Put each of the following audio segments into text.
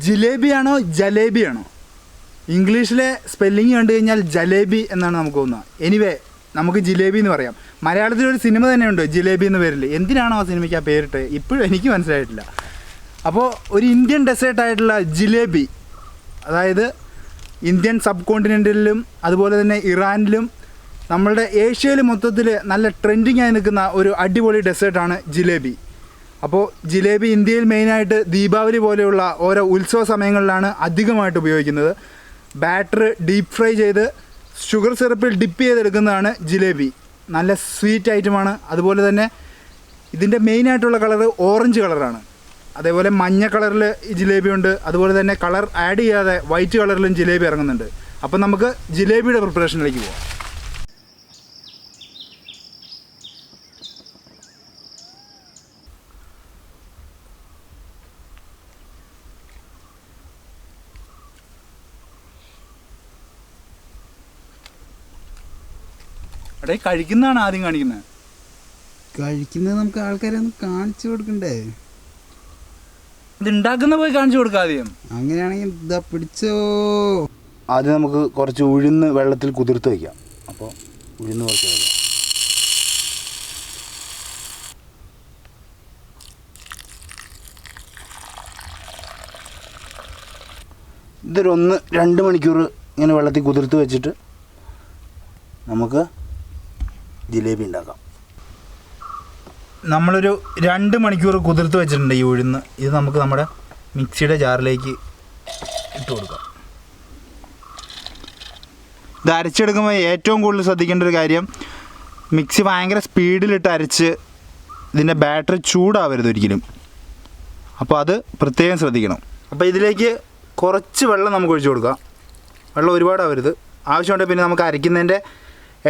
ജിലേബിയാണോ ജലേബിയാണോ? ഇംഗ്ലീഷിലെ സ്പെല്ലിങ് കണ്ടു കഴിഞ്ഞാൽ ജലേബി എന്നാണ് നമുക്ക് തോന്നുന്നത്. എനിവേ നമുക്ക് ജിലേബി എന്ന് പറയാം. മലയാളത്തിലൊരു സിനിമ തന്നെയുണ്ട് ജിലേബി എന്ന പേരിൽ. എന്തിനാണോ ആ സിനിമയ്ക്ക് ആ പേരിട്ട് ഇപ്പോഴും എനിക്ക് മനസ്സിലായിട്ടില്ല. അപ്പോൾ ഒരു ഇന്ത്യൻ ഡെസേർട്ടായിട്ടുള്ള ജിലേബി, അതായത് ഇന്ത്യൻ സബ് കോണ്ടിനെൻറ്റിലും അതുപോലെ തന്നെ ഇറാനിലും നമ്മളുടെ ഏഷ്യയിൽ മൊത്തത്തിൽ നല്ല ട്രെൻഡിങ് ആയി നിൽക്കുന്ന ഒരു അടിപൊളി ഡെസേർട്ടാണ് ജിലേബി. അപ്പോൾ ജിലേബി ഇന്ത്യയിൽ മെയിനായിട്ട് ദീപാവലി പോലെയുള്ള ഓരോ ഉത്സവ സമയങ്ങളിലാണ് അധികമായിട്ട് ഉപയോഗിക്കുന്നത്. ബാറ്റർ ഡീപ്പ് ഫ്രൈ ചെയ്ത് ഷുഗർ സിറപ്പിൽ ഡിപ്പ് ചെയ്തെടുക്കുന്നതാണ് ജിലേബി. നല്ല സ്വീറ്റ് ഐറ്റമാണ്. അതുപോലെ തന്നെ ഇതിൻ്റെ മെയിനായിട്ടുള്ള കളറ് ഓറഞ്ച് കളറാണ്. അതേപോലെ മഞ്ഞ കളറിൽ ജിലേബി ഉണ്ട്. അതുപോലെ തന്നെ കളർ ആഡ് ചെയ്യാതെ വൈറ്റ് കളറിലും ജിലേബി ഇറങ്ങുന്നുണ്ട്. അപ്പം നമുക്ക് ജിലേബിയുടെ പ്രിപ്പറേഷനിലേക്ക് പോകാം. അവിടെ കഴിക്കുന്നതാണ് ആദ്യം കാണിക്കുന്നത്. കഴിക്കുന്നത് നമുക്ക് ആൾക്കാരെ ഒന്ന് കാണിച്ചു കൊടുക്കണ്ടേ? ഇത് ഉണ്ടാക്കുന്ന പോയി കാണിച്ചു കൊടുക്കാം ആദ്യം. അങ്ങനെയാണെങ്കിൽ ഇതാ പിടിച്ചോ. ആദ്യം നമുക്ക് കുറച്ച് ഉഴുന്ന് വെള്ളത്തിൽ കുതിർത്ത് വയ്ക്കാം. അപ്പോൾ ഉഴുന്ന് കുറച്ച് വയ്ക്കാം. ഇതൊരു 1-2 മണിക്കൂർ ഇങ്ങനെ വെള്ളത്തിൽ കുതിർത്ത് വെച്ചിട്ട് നമുക്ക് ജിലേബി ഉണ്ടാക്കാം. നമ്മളൊരു 2 മണിക്കൂർ കുതിർത്ത് വെച്ചിട്ടുണ്ട് ഈ ഉഴുന്ന്. ഇത് നമുക്ക് നമ്മുടെ മിക്സിയുടെ ജാറിലേക്ക് ഇട്ട് കൊടുക്കാം. ഇത് അരച്ചെടുക്കുമ്പോൾ ഏറ്റവും കൂടുതൽ ശ്രദ്ധിക്കേണ്ട ഒരു കാര്യം, മിക്സി ഭയങ്കര സ്പീഡിലിട്ട് അരച്ച് ഇതിൻ്റെ ബാറ്ററി ചൂടാവരുത് ഒരിക്കലും. അപ്പോൾ അത് പ്രത്യേകം ശ്രദ്ധിക്കണം. അപ്പോൾ ഇതിലേക്ക് കുറച്ച് വെള്ളം നമുക്ക് ഒഴിച്ചു കൊടുക്കാം. വെള്ളം ഒരുപാടാവരുത്. ആവശ്യമുണ്ടെങ്കിൽ പിന്നെ നമുക്ക് അരയ്ക്കുന്നതിൻ്റെ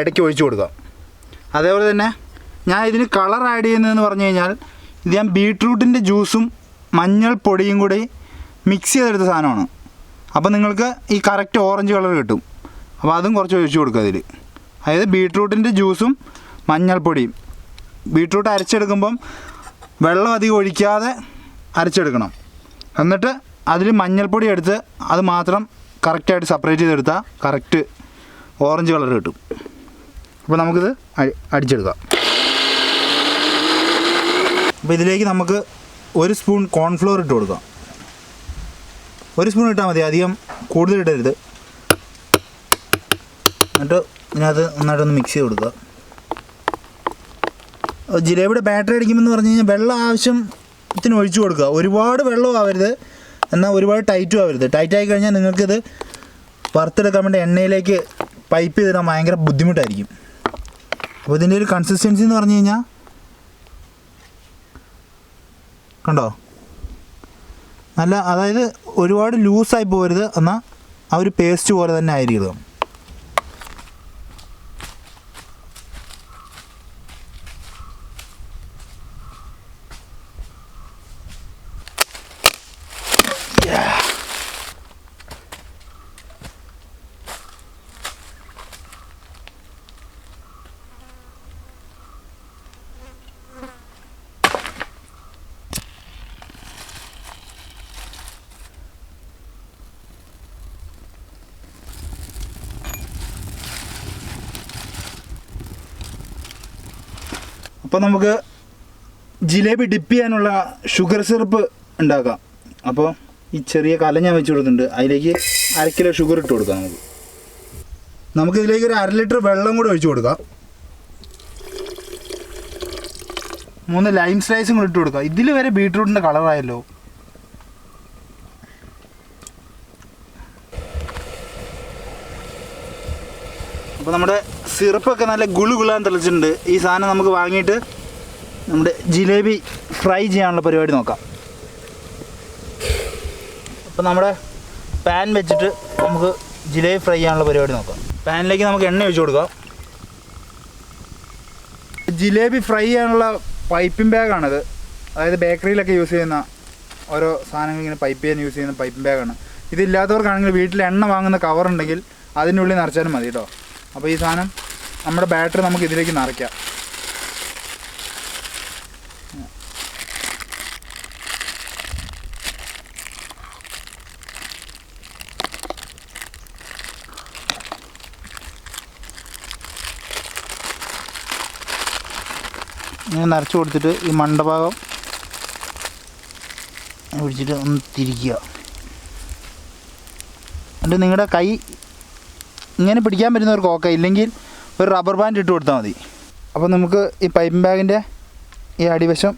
ഇടയ്ക്ക് ഒഴിച്ചു കൊടുക്കാം. അതേപോലെ തന്നെ ഞാൻ ഇതിന് കളർ ആഡ് ചെയ്യുന്നതെന്ന് പറഞ്ഞു കഴിഞ്ഞാൽ, ഇത് ഞാൻ ബീട്രൂട്ടിൻ്റെ ജ്യൂസും മഞ്ഞൾപ്പൊടിയും കൂടി മിക്സ് ചെയ്തെടുത്ത സാധനമാണ്. അപ്പോൾ നിങ്ങൾക്ക് ഈ കറക്റ്റ് ഓറഞ്ച് കളർ കിട്ടും. അപ്പോൾ അതും കുറച്ച് ഒഴിച്ചു കൊടുക്കുക അതിൽ. അതായത് ബീട്രൂട്ടിൻ്റെ ജ്യൂസും മഞ്ഞൾപ്പൊടിയും. ബീട്രൂട്ട് അരച്ചെടുക്കുമ്പം വെള്ളം അധികം ഒഴിക്കാതെ അരച്ചെടുക്കണം. എന്നിട്ട് അതിൽ മഞ്ഞൾപ്പൊടി എടുത്ത് അത് മാത്രം കറക്റ്റായിട്ട് സെപ്പറേറ്റ് ചെയ്തെടുത്താൽ കറക്റ്റ് ഓറഞ്ച് കളർ കിട്ടും. അപ്പോൾ നമുക്കിത് അടിച്ചെടുക്കാം. അപ്പോൾ ഇതിലേക്ക് നമുക്ക് 1 സ്പൂൺ കോൺഫ്ലോർ ഇട്ട് കൊടുക്കാം. 1 സ്പൂൺ ഇട്ടാൽ മതി, അധികം കൂടുതൽ ഇടരുത്. എന്നിട്ട് ഇതിനകത്ത് നന്നായിട്ടൊന്ന് മിക്സ് ചെയ്ത് കൊടുക്കുക. ജിലേബിയുടെ ബാറ്ററി അടിക്കുമെന്ന് പറഞ്ഞു കഴിഞ്ഞാൽ വെള്ളം ആവശ്യത്തിന് ഒഴിച്ചു കൊടുക്കുക. ഒരുപാട് വെള്ളവും ആവരുത്, എന്നാൽ ഒരുപാട് ടൈറ്റും ആവരുത്. ടൈറ്റായി കഴിഞ്ഞാൽ നിങ്ങൾക്കിത് വറുത്തെടുക്കാൻ വേണ്ടി എണ്ണയിലേക്ക് പൈപ്പ് ചെയ്തിടാൻ ഭയങ്കര ബുദ്ധിമുട്ടായിരിക്കും. അപ്പോൾ ഇതിൻ്റെ ഒരു കൺസിസ്റ്റൻസി എന്ന് പറഞ്ഞു കഴിഞ്ഞാൽ കണ്ടോ, നല്ല, അതായത് ഒരുപാട് ലൂസായി പോകരുത്, എന്നാൽ ആ ഒരു പേസ്റ്റ് പോലെ തന്നെ ആയിരിക്കണം. അപ്പോൾ നമുക്ക് ജിലേബി ഡിപ്പ് ചെയ്യാനുള്ള ഷുഗർ സിറപ്പ് ഉണ്ടാക്കാം. അപ്പോൾ ഈ ചെറിയ കല ഞാൻ വെച്ച് കൊടുത്തിട്ടുണ്ട്. അതിലേക്ക് 1/2 കിലോ ഷുഗർ ഇട്ട് കൊടുക്കാം. നമുക്കിതിലേക്ക് ഒരു 1/2 ലിറ്റർ വെള്ളം കൂടെ ഒഴിച്ച് കൊടുക്കാം. 3 ലൈം സ്ലൈസും കൂടി ഇട്ട് കൊടുക്കാം. ഇതിൽ വരെ ബീട്രൂട്ടിൻ്റെ കളറായല്ലോ. അപ്പോൾ നമ്മുടെ സിറപ്പൊക്കെ നല്ല ഗുളുഗുളാൻ തെളിച്ചിട്ടുണ്ട്. ഈ സാധനം നമുക്ക് വാങ്ങിയിട്ട് നമ്മുടെ ജിലേബി ഫ്രൈ ചെയ്യാനുള്ള പരിപാടി നോക്കാം. അപ്പോൾ നമ്മുടെ പാൻ വെച്ചിട്ട് നമുക്ക് ജിലേബി ഫ്രൈ ചെയ്യാനുള്ള പരിപാടി നോക്കാം. പാനിലേക്ക് നമുക്ക് എണ്ണ ഒഴിച്ച് കൊടുക്കാം. ജിലേബി ഫ്രൈ ചെയ്യാനുള്ള പൈപ്പിംഗ് ബാഗാണിത്. അതായത് ബേക്കറിയിലൊക്കെ യൂസ് ചെയ്യുന്ന ഓരോ സാധനങ്ങൾ ഇങ്ങനെ പൈപ്പ് ചെയ്യാൻ യൂസ് ചെയ്യുന്ന പൈപ്പിംഗ് ബാഗാണ്. ഇതില്ലാത്തവർക്കാണെങ്കിൽ വീട്ടിൽ എണ്ണ വാങ്ങുന്ന കവറുണ്ടെങ്കിൽ അതിൻ്റെ ഉള്ളിൽ നിറച്ചാലും മതി കേട്ടോ. അപ്പോൾ ഈ സാധനം നമ്മുടെ ബാറ്ററി നമുക്ക് ഇതിലേക്ക് നിറയ്ക്കാം. ഇങ്ങനെ നിറച്ച് കൊടുത്തിട്ട് ഈ മണ്ടഭാഗം പിടിച്ചിട്ട് ഒന്ന് തിരിക്കുക. എന്നിട്ട് നിങ്ങളുടെ കൈ ഇങ്ങനെ പിടിക്കാൻ പറ്റുന്നവർക്ക് ഓക്കെ, ഇല്ലെങ്കിൽ ഒരു റബ്ബർ ബാൻഡ് ഇട്ട് കൊടുത്താൽ മതി. അപ്പോൾ നമുക്ക് ഈ പൈപ്പിംഗ് ബാഗിൻ്റെ ഈ അടിവശം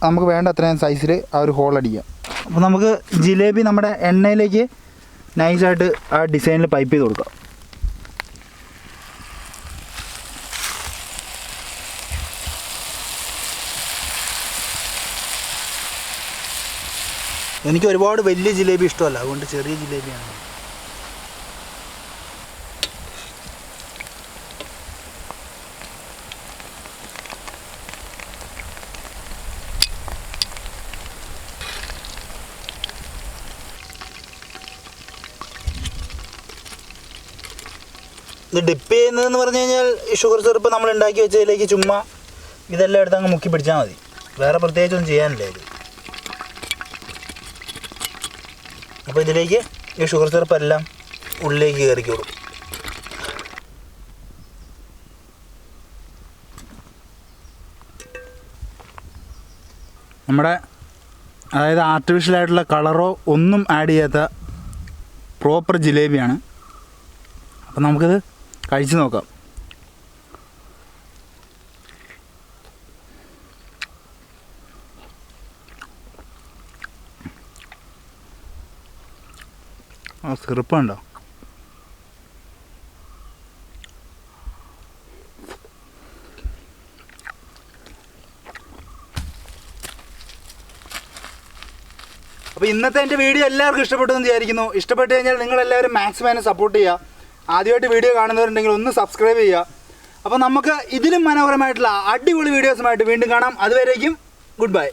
നമുക്ക് വേണ്ട അത്രയും സൈസിൽ ആ ഒരു ഹോൾ അടിക്കാം. അപ്പോൾ നമുക്ക് ജിലേബി നമ്മുടെ എണ്ണയിലേക്ക് നൈസായിട്ട് ആ ഡിസൈനിൽ പൈപ്പ് ചെയ്ത് കൊടുക്കാം. എനിക്ക് ഒരുപാട് വലിയ ജിലേബി ഇഷ്ടമല്ല, അതുകൊണ്ട് ചെറിയ ജിലേബിയാണ്. ഇത് ഡിപ്പ് ചെയ്യുന്നതെന്ന് പറഞ്ഞു കഴിഞ്ഞാൽ ഈ ഷുഗർ സിറപ്പ് നമ്മൾ ഉണ്ടാക്കി വെച്ചതിലേക്ക് ചുമ്മാ ഇതെല്ലാം എടുത്ത് അങ്ങ് മുക്കി പിടിച്ചാൽ മതി. വേറെ പ്രത്യേകിച്ചൊന്നും ചെയ്യാനില്ല ഇത്. അപ്പോൾ ഇതിലേക്ക് ഈ ഷുഗർ സിറപ്പ് എല്ലാം ഉള്ളിലേക്ക് കയറിക്കോളും. നമ്മുടെ അതായത് ആർട്ടിഫിഷ്യലായിട്ടുള്ള കളറോ ഒന്നും ആഡ് ചെയ്യാത്ത പ്രോപ്പർ ജിലേബിയാണ്. അപ്പം നമുക്കിത് കഴിച്ച് നോക്കാം. ആ സിറപ്പുണ്ടോ? അപ്പോൾ ഇന്നത്തെ എൻ്റെ വീഡിയോ എല്ലാവർക്കും ഇഷ്ടപ്പെട്ടെന്ന് വിചാരിക്കുന്നു. ഇഷ്ടപ്പെട്ട് കഴിഞ്ഞാൽ നിങ്ങളെല്ലാവരും മാക്സിമം സപ്പോർട്ട് ചെയ്യുക. ആദ്യമായിട്ട് വീഡിയോ കാണുന്നവരുണ്ടെങ്കിൽ ഒന്ന് സബ്സ്ക്രൈബ് ചെയ്യുക. അപ്പോൾ നമുക്ക് ഇതിലും മനോഹരമായിട്ടുള്ള അടിപൊളി വീഡിയോസുമായിട്ട് വീണ്ടും കാണാം. അതുവരേക്കും ഗുഡ് ബൈ.